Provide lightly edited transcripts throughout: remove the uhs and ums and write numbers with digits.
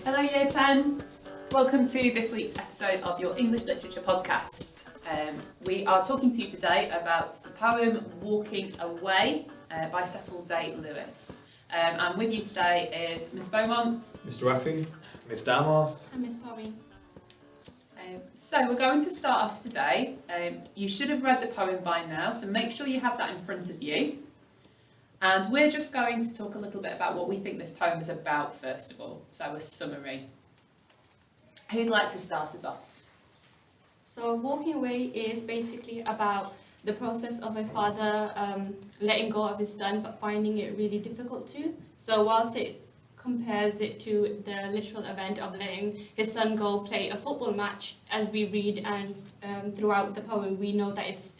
Hello Year 10, welcome to this week's episode of your English Literature podcast. We are talking to you today about the poem Walking Away by Cecil Day Lewis. And with you today is Miss Beaumont, Mr. Rafi, Miss Dama, and Miss Polly. So we're going to start off today. You should have read the poem by now, so make sure you have that in front of you. And we're just going to talk a little bit about what we think this poem is about, first of all. So a summary. Who'd like to start us off? So Walking Away is basically about the process of a father letting go of his son but finding it really difficult to. So whilst it compares it to the literal event of letting his son go play a football match, as we read and throughout the poem we know that it's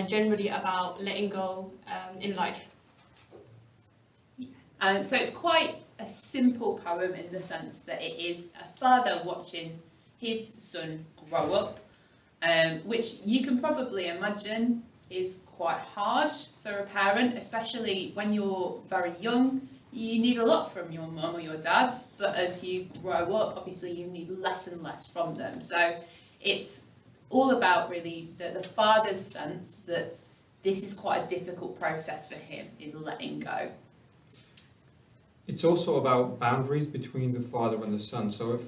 generally about letting go in life. So it's quite a simple poem in the sense that it is a father watching his son grow up, which you can probably imagine is quite hard for a parent, especially when you're very young. You need a lot from your mum or your dad, but as you grow up, obviously you need less and less from them. So it's all about really the father's sense that this is quite a difficult process for him, is letting go. It's also about boundaries between the father and the son. So if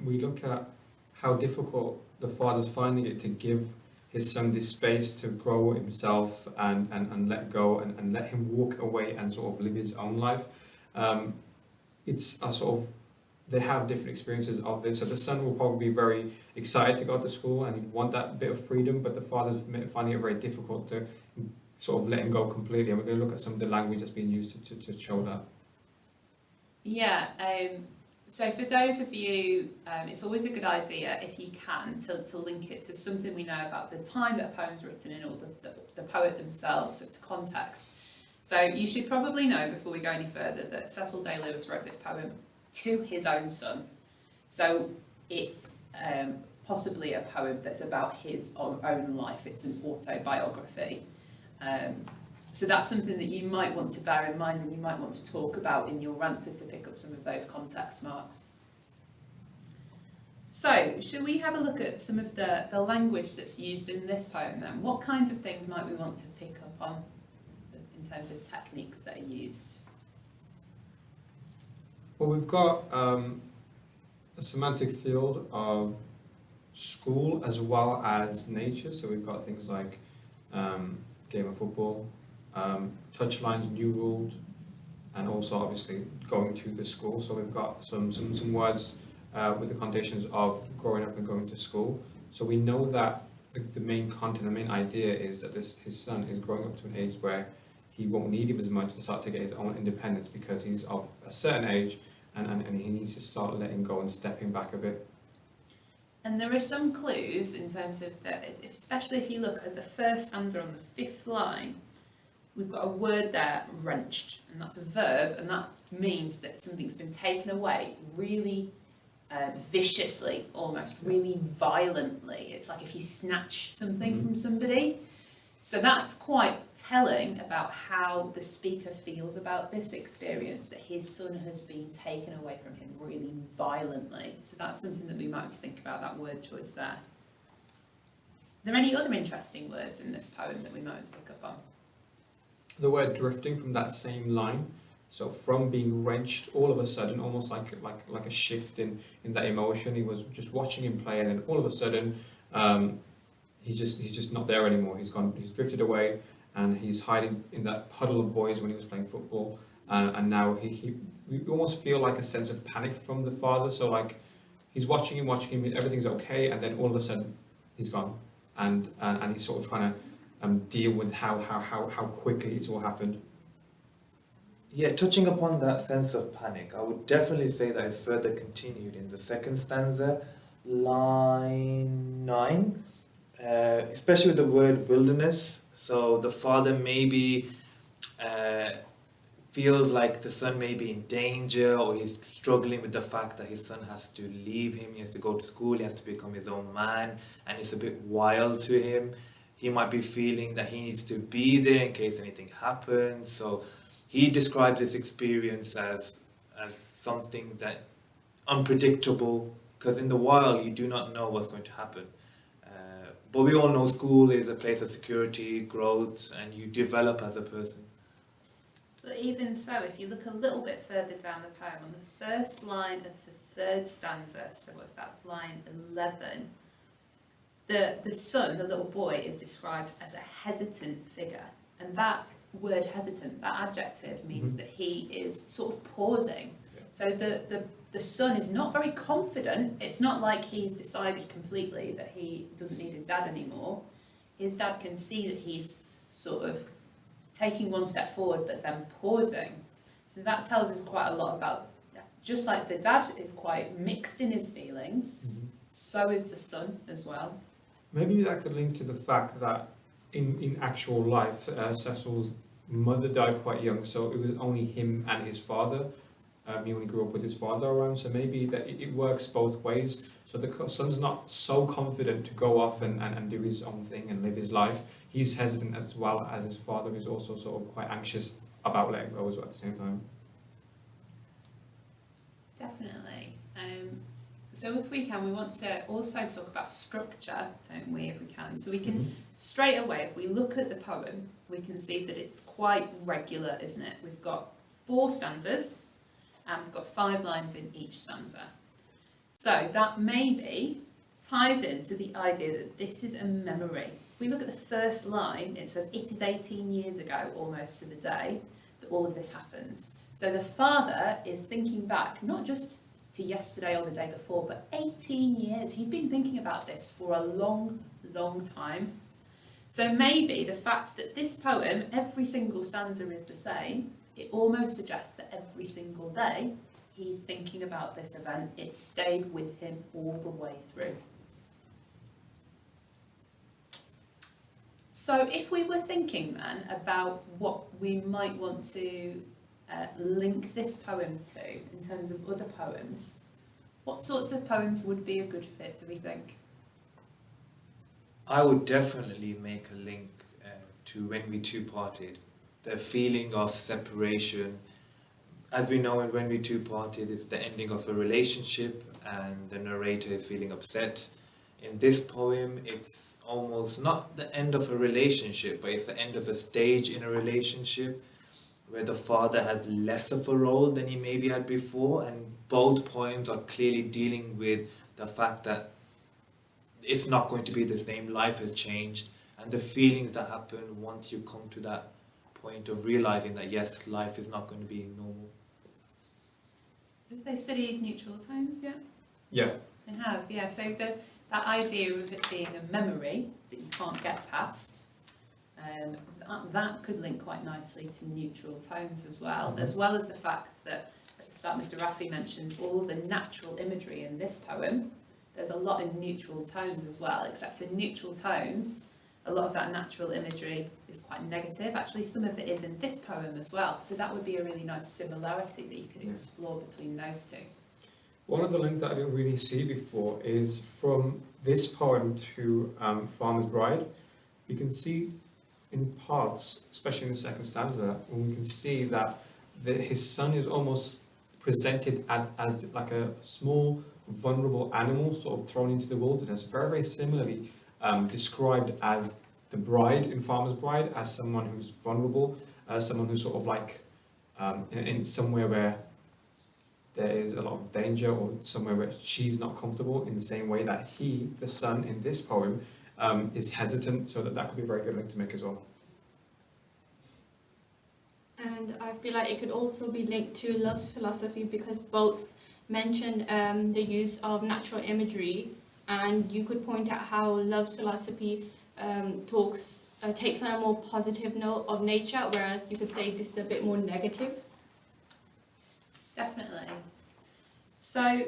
we look at how difficult the father's finding it to give his son this space to grow himself and let go and let him walk away and sort of live his own life, it's a sort of, they have different experiences of this. So the son will probably be very excited to go to school and he'd want that bit of freedom, but the father's finding it very difficult to sort of let him go completely. And we're going to look at some of the language that's being used to show that. Yeah, so for those of you, it's always a good idea, if you can, to link it to something we know about the time that a poem's written in, or the poet themselves, so to context. So you should probably know, before we go any further, that Cecil Day Lewis wrote this poem to his own son. So it's possibly a poem that's about his own life. It's an autobiography. So that's something that you might want to bear in mind and you might want to talk about in your answer to pick up some of those context marks. So, should we have a look at some of the language that's used in this poem then? What kinds of things might we want to pick up on in terms of techniques that are used? Well, we've got a semantic field of school as well as nature. So we've got things like game of football, touch lines, new rules, and also obviously going to the school. So we've got some words with the connotations of growing up and going to school. So we know that the main content, the main idea is that his son is growing up to an age where he won't need him as much to start to get his own independence because he's of a certain age and he needs to start letting go and stepping back a bit. And there are some clues in terms of that, especially if you look at the first stanza on the fifth line. We've got a word there, wrenched, and that's a verb, and that means that something's been taken away really viciously, almost, really violently. It's like if you snatch something from somebody. So that's quite telling about how the speaker feels about this experience, that his son has been taken away from him really violently. So that's something that we might think about, that word choice there. Are there any other interesting words in this poem that we might want to pick up on? The word drifting from that same line, so from being wrenched all of a sudden, almost like a shift in that emotion. He was just watching him play, and then all of a sudden he's just not there anymore. He's drifted away, and he's hiding in that huddle of boys when he was playing football, and now we almost feel like a sense of panic from the father. So like he's watching him, everything's okay, and then all of a sudden he's gone, and he's sort of trying to deal with how quickly it's all happened. Yeah, touching upon that sense of panic, I would definitely say that it's further continued in the second stanza, line 9, especially with the word wilderness. So the father maybe feels like the son may be in danger, or he's struggling with the fact that his son has to leave him, he has to go to school, he has to become his own man, and it's a bit wild to him. He might be feeling that he needs to be there in case anything happens. So he describes this experience as something that unpredictable, because in the wild you do not know what's going to happen. But we all know school is a place of security, growth, and you develop as a person. But even so, if you look a little bit further down the poem, on the first line of the third stanza, so what's that, line 11, the son, the little boy, is described as a hesitant figure. And that word hesitant, that adjective, means that he is sort of pausing. Yeah. So the son is not very confident. It's not like he's decided completely that he doesn't need his dad anymore. His dad can see that he's sort of taking one step forward but then pausing. So that tells us quite a lot about, just like the dad is quite mixed in his feelings, so is the son as well. Maybe that could link to the fact that in actual life, Cecil's mother died quite young, so it was only him and his father. He only grew up with his father around, so maybe that it works both ways. So the son's not so confident to go off and do his own thing and live his life. He's hesitant as well as his father is also sort of quite anxious about letting go as well at the same time. Definitely. So if we can, we want to also talk about structure, don't we, if we can. So we can, straight away, if we look at the poem, we can see that it's quite regular, isn't it? We've got 4 stanzas, and we've got 5 lines in each stanza. So that maybe ties into the idea that this is a memory. If we look at the first line, it says, it is 18 years ago, almost to the day, that all of this happens. So the father is thinking back, not just to yesterday or the day before, but 18 years. He's been thinking about this for a long, long time. So maybe the fact that this poem, every single stanza is the same, it almost suggests that every single day he's thinking about this event. It stayed with him all the way through. So if we were thinking then about what we might want to link this poem to in terms of other poems, what sorts of poems would be a good fit, do we think? I would definitely make a link to When We Two Parted. The feeling of separation. As we know, in When We Two Parted, it's the ending of a relationship and the narrator is feeling upset. In this poem, it's almost not the end of a relationship, but it's the end of a stage in a relationship where the father has less of a role than he maybe had before, and both poems are clearly dealing with the fact that it's not going to be the same, life has changed, and the feelings that happen once you come to that point of realizing that yes, life is not going to be normal. Have they studied neutral tones yet? Yeah. They have, yeah. So that idea of it being a memory that you can't get past, that could link quite nicely to neutral tones as well as the fact that at the start Mr. Raffi mentioned all the natural imagery in this poem. There's a lot in neutral tones as well, except in neutral tones a lot of that natural imagery is quite negative. Actually, some of it is in this poem as well, so that would be a really nice similarity that you could explore between those two. One of the links that I didn't really see before is from this poem to Farmer's Bride. You can see in parts, especially in the second stanza, when we can see that his son is almost presented as like a small, vulnerable animal sort of thrown into the wilderness, very, very similarly described as the bride in Farmer's Bride, as someone who's vulnerable, someone who's sort of like in somewhere where there is a lot of danger or somewhere where she's not comfortable, in the same way that he, the son in this poem, is hesitant, so that could be a very good link to make as well. And I feel like it could also be linked to Love's philosophy, because both mentioned the use of natural imagery, and you could point out how Love's philosophy takes on a more positive note of nature, whereas you could say this is a bit more negative. Definitely. So,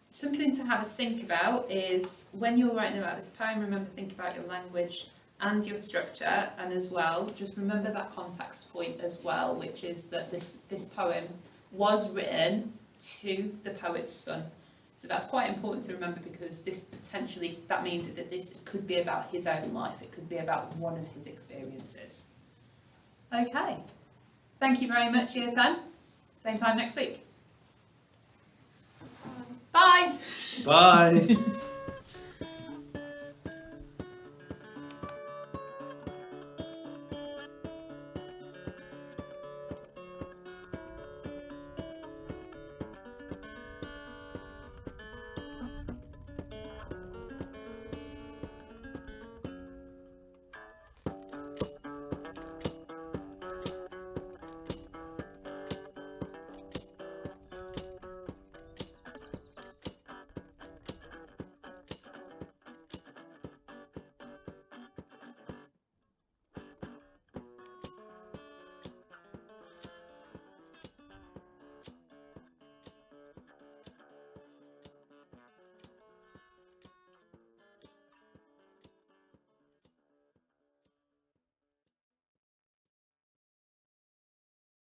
something to have a think about is when you're writing about this poem, remember, think about your language and your structure, and as well, just remember that context point as well, which is that this poem was written to the poet's son. So that's quite important to remember, because this potentially, that means that this could be about his own life, it could be about one of his experiences. Okay, thank you very much, Year 10. Same time next week. Bye. Bye.